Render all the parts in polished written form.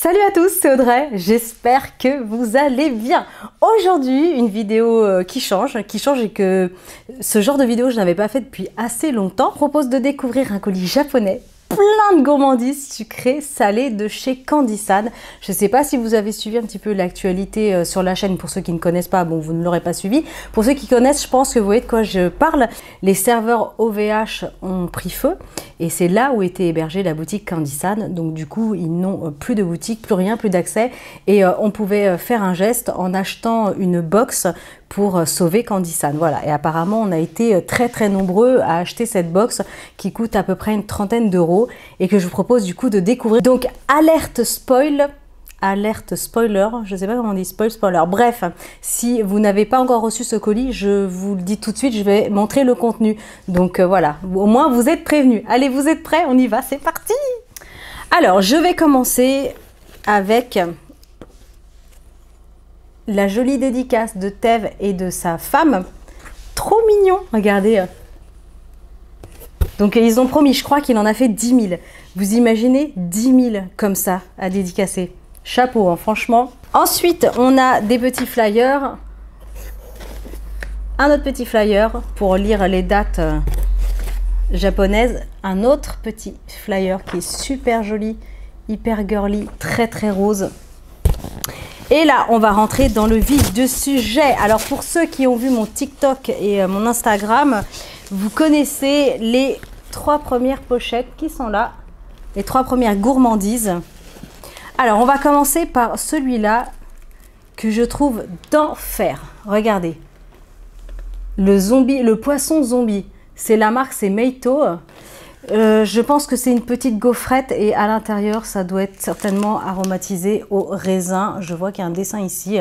Salut à tous, c'est Audrey, j'espère que vous allez bien. Aujourd'hui, une vidéo qui change et que ce genre de vidéo je n'avais pas fait depuis assez longtemps. Je propose de découvrir un colis japonais plein de gourmandises sucrées, salées de chez Candy-san. Je ne sais pas si vous avez suivi un petit peu l'actualité sur la chaîne. Pour ceux qui ne connaissent pas, bon, vous ne l'aurez pas suivi. Pour ceux qui connaissent, je pense que vous voyez de quoi je parle. Les serveurs OVH ont pris feu et c'est là où était hébergée la boutique Candy-san. Donc du coup, ils n'ont plus de boutique, plus rien, plus d'accès. Et on pouvait faire un geste en achetant une box pour sauver Candy-san. Voilà, et apparemment on a été très nombreux à acheter cette box qui coûte à peu près une trentaine d'euros et que je vous propose du coup de découvrir. Donc alerte spoiler, je sais pas comment on dit, spoiler. Bref, si vous n'avez pas encore reçu ce colis, je vous le dis tout de suite, je vais montrer le contenu. Donc voilà, au moins vous êtes prévenus. Allez, vous êtes prêts? On y va, c'est parti! Alors, je vais commencer avec la jolie dédicace de Tev et de sa femme. Trop mignon, regardez. Donc ils ont promis, je crois qu'il en a fait 10 000. Vous imaginez 10 000 comme ça à dédicacer. Chapeau, hein, franchement. Ensuite, on a des petits flyers. Un autre petit flyer pour lire les dates japonaises. Un autre petit flyer qui est super joli, hyper girly, très rose. Et là, on va rentrer dans le vif du sujet. Alors, pour ceux qui ont vu mon TikTok et mon Instagram, vous connaissez les 3 premières pochettes qui sont là. Les 3 premières gourmandises. Alors, on va commencer par celui-là que je trouve d'enfer. Regardez. Le poisson zombie. C'est la marque, c'est Meito. Je pense que c'est une petite gaufrette et à l'intérieur, ça doit être certainement aromatisé au raisin. Je vois qu'il y a un dessin ici.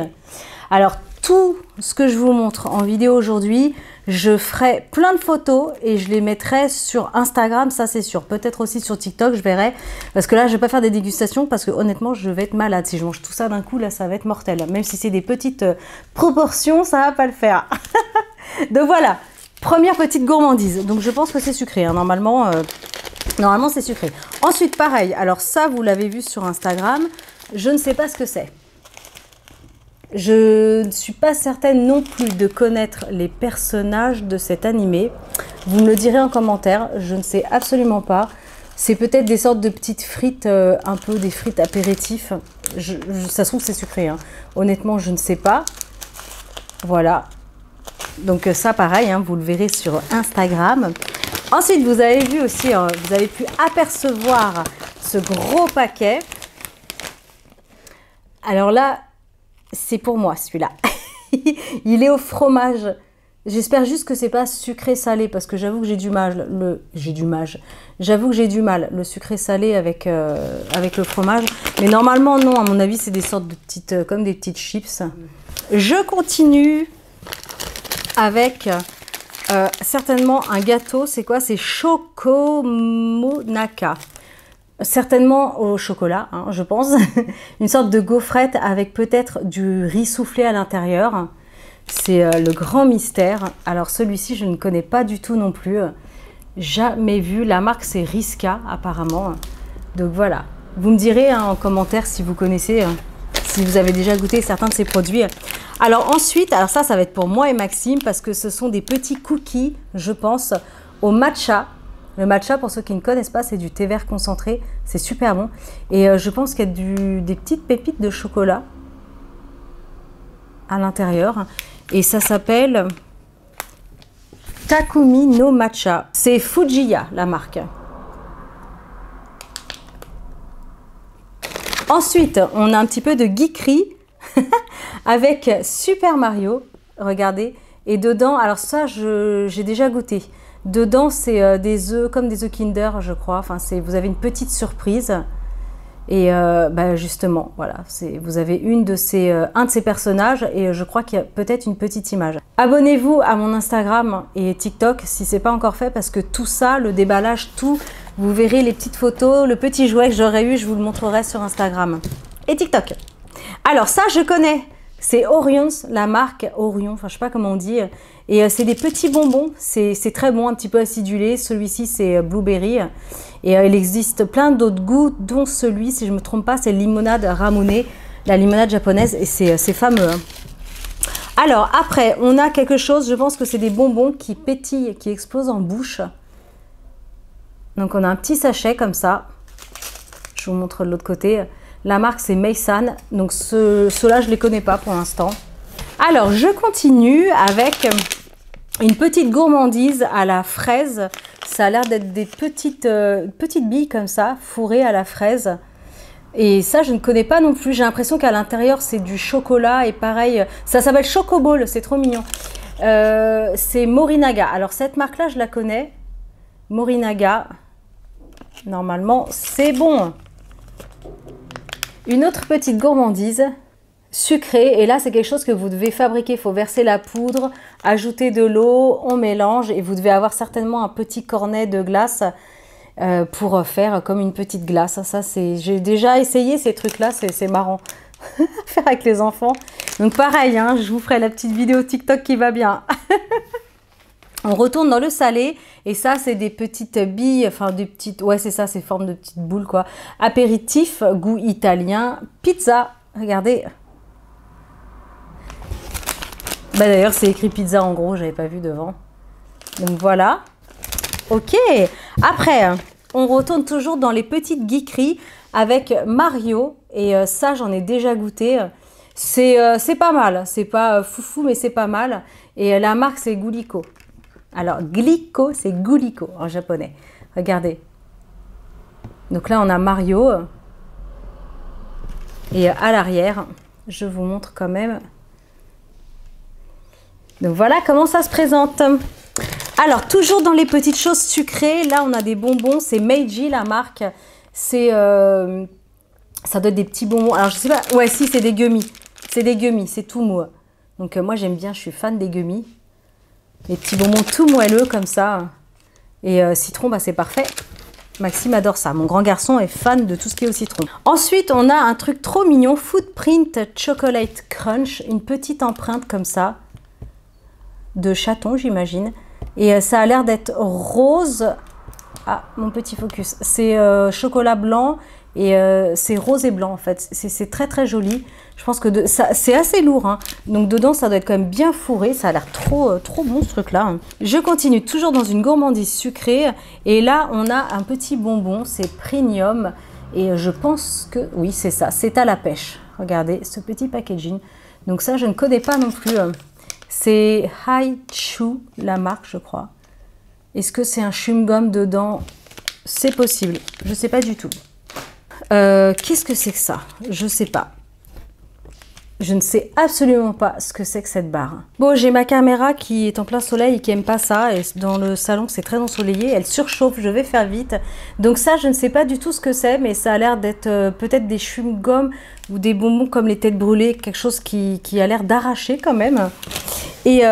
Alors, tout ce que je vous montre en vidéo aujourd'hui, je ferai plein de photos et je les mettrai sur Instagram, ça c'est sûr. Peut-être aussi sur TikTok, je verrai. Parce que là, je ne vais pas faire des dégustations parce que honnêtement, je vais être malade. Si je mange tout ça d'un coup, là, ça va être mortel. Même si c'est des petites proportions, ça ne va pas le faire. Donc voilà. Première petite gourmandise, donc je pense que c'est sucré, hein. Normalement c'est sucré. Ensuite, pareil, alors ça, vous l'avez vu sur Instagram, je ne sais pas ce que c'est. Je ne suis pas certaine non plus de connaître les personnages de cet animé. Vous me le direz en commentaire, je ne sais absolument pas. C'est peut-être des sortes de petites frites, un peu des frites apéritifs. Ça se trouve, c'est sucré, hein. Honnêtement, je ne sais pas. Voilà. Donc ça pareil, hein, vous le verrez sur Instagram. Ensuite, vous avez vu aussi, vous avez pu apercevoir ce gros paquet. Alors là, c'est pour moi celui-là. Il est au fromage. J'espère juste que c'est pas sucré-salé parce que j'avoue que j'ai du mal. J'avoue que j'ai du mal, le sucré-salé avec le fromage. Mais normalement, non, à mon avis, c'est des sortes de petites, comme des petites chips. Je continue avec certainement un gâteau. C'est quoi? C'est Chocomonaka. Certainement au chocolat, hein, je pense. Une sorte de gaufrette avec peut-être du riz soufflé à l'intérieur. C'est le grand mystère. Alors celui-ci, je ne connais pas du tout non plus. Jamais vu. La marque, c'est Riska apparemment. Donc voilà. Vous me direz hein, en commentaire si vous connaissez, si vous avez déjà goûté certains de ces produits. Alors ensuite, alors ça va être pour moi et Maxime parce que ce sont des petits cookies, je pense, au matcha. Le matcha, pour ceux qui ne connaissent pas, c'est du thé vert concentré. C'est super bon. Et je pense qu'il y a des petites pépites de chocolat à l'intérieur. Et ça s'appelle Takumi no Matcha. C'est Fujiya, la marque. Ensuite, on a un petit peu de geekerie avec Super Mario, regardez. Et dedans, alors ça, j'ai déjà goûté. Dedans, c'est des œufs, comme des œufs Kinder, je crois. Enfin, vous avez une petite surprise. Et justement, voilà, vous avez un de ces personnages et je crois qu'il y a peut-être une petite image. Abonnez-vous à mon Instagram et TikTok si ce n'est pas encore fait parce que tout ça, le déballage, tout, vous verrez les petites photos, le petit jouet que j'aurais eu, je vous le montrerai sur Instagram et TikTok. Alors ça, je connais. C'est Orions, la marque Orion, enfin je sais pas comment on dit. Et c'est des petits bonbons, c'est très bon, un petit peu acidulé. Celui-ci c'est blueberry. Et il existe plein d'autres goûts, dont celui, si je ne me trompe pas, c'est limonade Ramune, la limonade japonaise, et c'est fameux. Hein. Alors après, on a quelque chose, je pense que c'est des bonbons qui pétillent, qui explosent en bouche. Donc on a un petit sachet comme ça. Je vous montre de l'autre côté. La marque c'est Meisan, donc ceux-là je ne les connais pas pour l'instant. Alors je continue avec une petite gourmandise à la fraise. Ça a l'air d'être des petites billes comme ça, fourrées à la fraise. Et ça je ne connais pas non plus. J'ai l'impression qu'à l'intérieur c'est du chocolat et pareil, ça s'appelle Chocoball, c'est trop mignon. C'est Morinaga. Alors cette marque là je la connais. Morinaga. Normalement c'est bon. Une autre petite gourmandise sucrée, et là c'est quelque chose que vous devez fabriquer. Il faut verser la poudre, ajouter de l'eau, on mélange et vous devez avoir certainement un petit cornet de glace pour faire comme une petite glace. Ça j'ai déjà essayé ces trucs là, c'est marrant à faire avec les enfants. Donc pareil, hein, je vous ferai la petite vidéo TikTok qui va bien. On retourne dans le salé et ça c'est des petites billes, enfin des petites, ouais c'est ça, c'est forme de petites boules quoi. Apéritif, goût italien, pizza, regardez. Bah d'ailleurs c'est écrit pizza en gros, j'avais pas vu devant. Donc voilà. Ok, après on retourne toujours dans les petites geekeries avec Mario et ça j'en ai déjà goûté. C'est pas mal, c'est pas foufou mais c'est pas mal. Et la marque c'est Guliko. Alors, Glico, c'est Guliko en japonais. Regardez. Donc là, on a Mario. Et à l'arrière, je vous montre quand même. Donc voilà comment ça se présente. Alors, toujours dans les petites choses sucrées, là, on a des bonbons. C'est Meiji, la marque. C'est... ça doit être des petits bonbons. Alors, je sais pas. Ouais, si, c'est des gummies. C'est des gummies, c'est tout mou. Donc, moi, j'aime bien, je suis fan des gummies. Les petits bonbons tout moelleux comme ça. Et citron, bah, c'est parfait. Maxime adore ça. Mon grand garçon est fan de tout ce qui est au citron. Ensuite, on a un truc trop mignon. Footprint Chocolate Crunch. Une petite empreinte comme ça. De chaton, j'imagine. Et ça a l'air d'être rose. Ah, mon petit focus. C'est chocolat blanc. Et c'est rose et blanc en fait. C'est très très joli. Je pense que c'est assez lourd. Hein. Donc dedans, ça doit être quand même bien fourré. Ça a l'air trop bon ce truc-là. Hein. Je continue toujours dans une gourmandise sucrée. Et là, on a un petit bonbon. C'est Premium. Et je pense que... Oui, c'est ça. C'est à la pêche. Regardez ce petit packaging. Donc ça, je ne connais pas non plus. C'est Haichu, la marque, je crois. Est-ce que c'est un chewing-gum dedans? C'est possible. Je ne sais pas du tout. Qu'est-ce que c'est que ça? Je sais pas. Je ne sais absolument pas ce que c'est que cette barre. Bon, j'ai ma caméra qui est en plein soleil et qui aime pas ça. Et dans le salon, c'est très ensoleillé. Elle surchauffe, je vais faire vite. Donc ça, je ne sais pas du tout ce que c'est. Mais ça a l'air d'être peut-être des chewing-gums ou des bonbons comme les têtes brûlées. Quelque chose qui a l'air d'arracher quand même. Et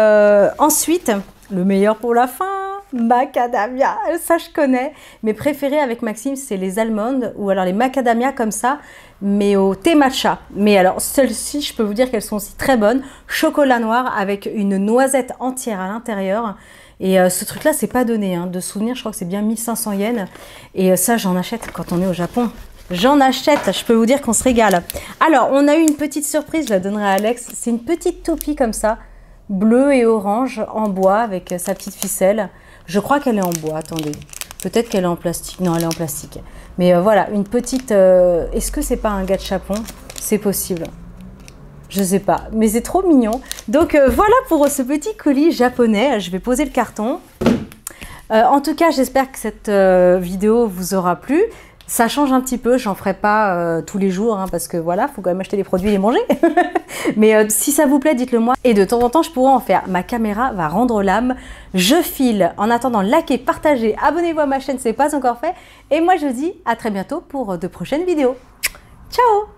ensuite, le meilleur pour la fin. Macadamia, ça je connais. Mes préférés avec Maxime, c'est les almonds ou alors les macadamia comme ça, mais au thé matcha. Mais alors, celles-ci, je peux vous dire qu'elles sont aussi très bonnes. Chocolat noir avec une noisette entière à l'intérieur. Et ce truc-là, c'est pas donné. Hein. De souvenir, je crois que c'est bien 1500 yens. Et ça, j'en achète quand on est au Japon. J'en achète, je peux vous dire qu'on se régale. Alors, on a eu une petite surprise, je la donnerai à Alex. C'est une petite toupie comme ça, bleue et orange, en bois, avec sa petite ficelle. Je crois qu'elle est en bois, attendez. Peut-être qu'elle est en plastique. Non, elle est en plastique. Mais voilà, une petite... Est-ce que c'est pas un gâchapon? C'est possible. Je sais pas, mais c'est trop mignon. Donc voilà pour ce petit colis japonais. Je vais poser le carton. En tout cas, j'espère que cette vidéo vous aura plu. Ça change un petit peu, j'en ferai pas tous les jours, hein, parce que voilà, faut quand même acheter les produits et les manger. Mais si ça vous plaît, dites-le moi. Et de temps en temps, je pourrais en faire. Ma caméra va rendre l'âme. Je file. En attendant, likez, partagez, abonnez-vous à ma chaîne, c'est pas encore fait. Et moi, je vous dis à très bientôt pour de prochaines vidéos. Ciao!